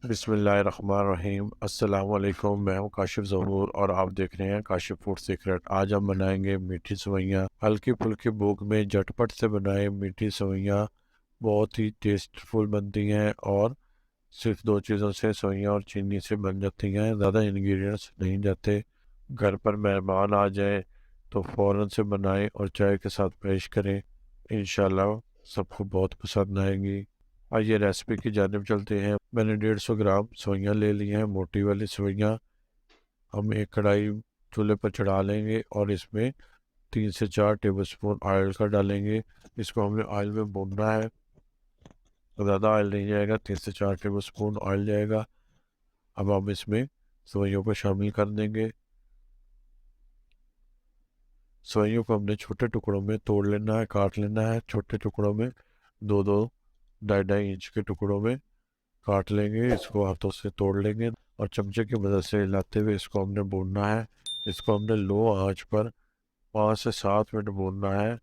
बिस्मिल्लाहिर्रहमानिर्रहीम। अस्सलाम वालेकुम। मैं हूं काशिफ ज़हूर और आप देख रहे हैं काशिफ फूड सीक्रेट। आज हम बनाएंगे मीठी सेवइयाँ। हल्की फुल्की भूख में झटपट से बनाए मीठी सेवइयाँ बहुत ही टेस्टफुल बनती हैं और सिर्फ दो चीज़ों से सेवइयाँ और चीनी से बन जाती हैं। ज़्यादा इंग्रेडिएंट्स नहीं जाते। घर पर मेहमान आ जाए तो फ़ौरन से बनाएं और चाय के साथ पेश करें। इंशाल्लाह सबको बहुत पसंद आएंगी। आइए रेसिपी की जानिब चलते हैं। मैंने 150 ग्राम सेवइयाँ ले ली हैं, मोटी वाली सेवइयाँ। हम एक कढ़ाई चूल्हे पर चढ़ा लेंगे और इसमें 3 से 4 टेबलस्पून ऑयल का डालेंगे। इसको हमने ऑयल में भूनना है। ज़्यादा ऑयल नहीं जाएगा, 3 से 4 टेबलस्पून ऑयल जाएगा। अब हम इसमें सेवइयों को शामिल कर देंगे। सेवइयों को हमने छोटे टुकड़ों में तोड़ लेना है, काट लेना है। छोटे टुकड़ों में दो दो 2.5-2.5 इंच के टुकड़ों में काट लेंगे। इसको हाथों से तोड़ लेंगे और चमचे की मदद से हिलाते हुए इसको हमने भूनना है। इसको हमने लो आंच पर 5 से 7 मिनट भूनना है।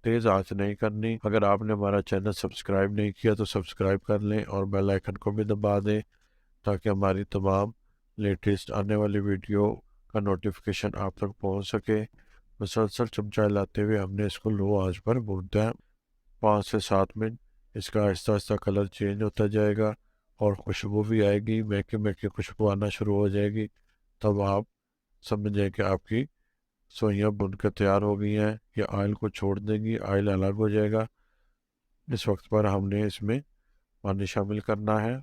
तेज़ आंच नहीं करनी। अगर आपने हमारा चैनल सब्सक्राइब नहीं किया तो सब्सक्राइब कर लें और बेल आइकन को भी दबा दें ताकि हमारी तमाम लेटेस्ट आने वाली वीडियो का नोटिफिकेशन आप तक पहुंच सके। मुसलसल चमचा हिलाते हुए हमने इसको लो आंच पर भूनना है 5 से 7 मिनट। इसका आहिस्ता आहिस्ता कलर चेंज होता जाएगा और खुशबू भी आएगी, महकी महकी खुशबू आना शुरू हो जाएगी। तब आप समझ जाए कि आपकी सोइयाँ भुनकर तैयार हो गई हैं। ये ऑयल को छोड़ देंगी, ऑयल अलग हो जाएगा। इस वक्त पर हमने इसमें पानी शामिल करना है।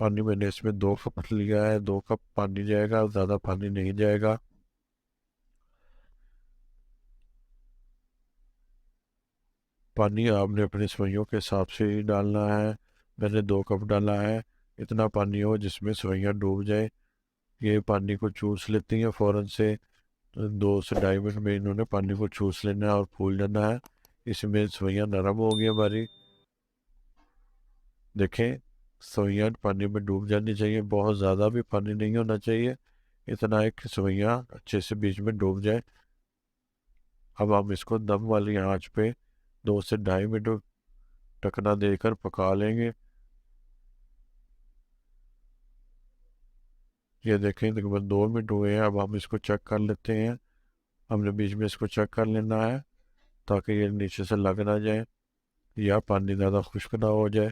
पानी मैंने इसमें 2 कप लिया है, 2 कप पानी जाएगा, ज़्यादा पानी नहीं जाएगा। पानी आपने अपने सेवइयों के हिसाब से ही डालना है। मैंने 2 कप डाला है। इतना पानी हो जिसमें सेवइयाँ डूब जाए। ये पानी को चूस लेती हैं फ़ौरन से। 2 से 2.5 मिनट में इन्होंने पानी को चूस लेना है और फूल जाना है। इसमें सेवइयाँ नरम हो गई हमारी। देखें, सेवइयाँ पानी में डूब जानी चाहिए, बहुत ज़्यादा भी पानी नहीं होना चाहिए। इतना है कि सेवइयाँ अच्छे से बीच में डूब जाए। अब हम इसको दम वाली आंच पे 2 से 2.5 मिनट ढकना देकर पका लेंगे। ये देखें तकरीबन 2 मिनट हुए हैं। अब हम इसको चेक कर लेते हैं। हमने बीच में इसको चेक कर लेना है ताकि ये नीचे से लग ना जाए या पानी ज़्यादा खुश्क ना हो जाए।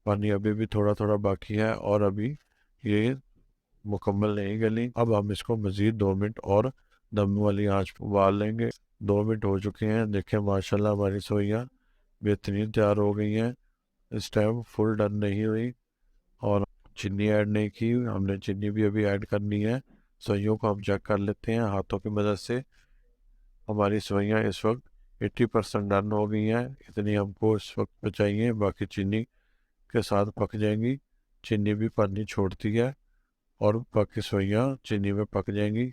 पानी अभी भी थोड़ा थोड़ा बाकी है और अभी ये मुकम्मल नहीं गली। अब हम इसको मज़ीद 2 मिनट और दम वाली आंच पर उबाल लेंगे। 2 मिनट हो चुके हैं। देखें माशाल्लाह हमारी सोइयाँ बेहतरीन तैयार हो गई हैं। इस टाइम फुल डन नहीं हुई और चीनी ऐड नहीं की। हमने चीनी भी अभी ऐड करनी है। सेवइयों को हम चेक कर लेते हैं हाथों की मदद से। हमारी सेवइयाँ इस वक्त 80% डन हो गई हैं। इतनी हमको इस वक्त बचाइए, बाकी चीनी के साथ पक जाएंगी। चीनी भी पानी छोड़ती है और बाकी सेवइयाँ चीनी में पक जाएंगी।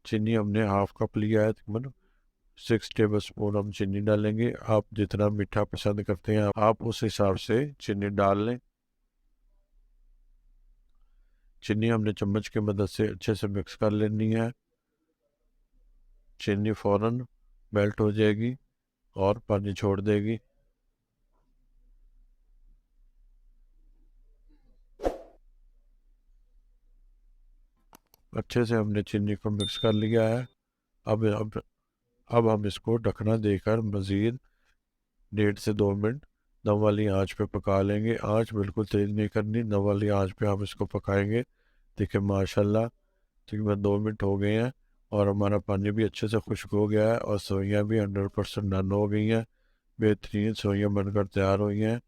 चीनी हमने 1/2 कप लिया है, तकरीबन 6 टेबल स्पून हम चीनी डालेंगे। आप जितना मीठा पसंद करते हैं आप उस हिसाब से चीनी डाल लें। चीनी हमने चम्मच की मदद से अच्छे से मिक्स कर लेनी है। चीनी फ़ौरन मेल्ट हो जाएगी और पानी छोड़ देगी। अच्छे से हमने चीनी को मिक्स कर लिया है। अब हम इसको ढकना देकर मज़ीद 1.5 से 2 मिनट दम वाली आंच पे पका लेंगे। आंच बिल्कुल तेज़ नहीं करनी, दम वाली आंच पे हम इसको पकाएंगे। देखिए माशाल्लाह तकरीबन 2 मिनट हो गए हैं और हमारा पानी भी अच्छे से खुश्क हो गया है और सेवइयाँ भी 100% डन हो गई हैं। बेहतरीन सेवइयाँ बनकर तैयार हुई हैं,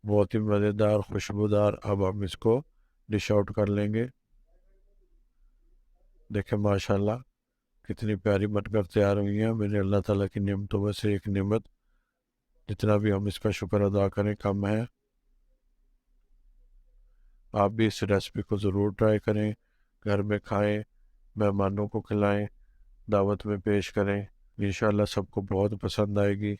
बहुत ही मज़ेदार खुशबूदार। अब हम इसको डिश आउट कर लेंगे। देखें माशाल्लाह कितनी प्यारी बनकर तैयार हुई हैं। मेरे अल्लाह ताला की नेमतों में से एक नेमत, जितना भी हम इसका शुक्र अदा करें कम है। आप भी इस रेसिपी को ज़रूर ट्राई करें, घर में खाएं, मेहमानों को खिलाएं, दावत में पेश करें। इंशाल्लाह सबको बहुत पसंद आएगी।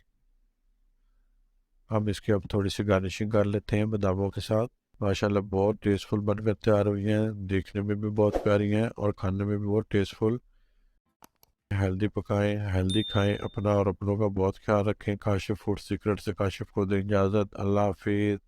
हम इसकी अब थोड़ी सी गार्निशिंग कर लेते हैं बादामों के साथ। माशाल्लाह बहुत टेस्टफुल बनकर तैयार हुई हैं, देखने में भी बहुत प्यारी हैं और खाने में भी बहुत टेस्टफुल। हेल्दी पकाएं, हेल्दी खाएं, अपना और अपनों का बहुत ख्याल रखें। काशिफ फूड सीक्रेट से काशिफ को दें इजाज़त। अल्लाह हाफिज़।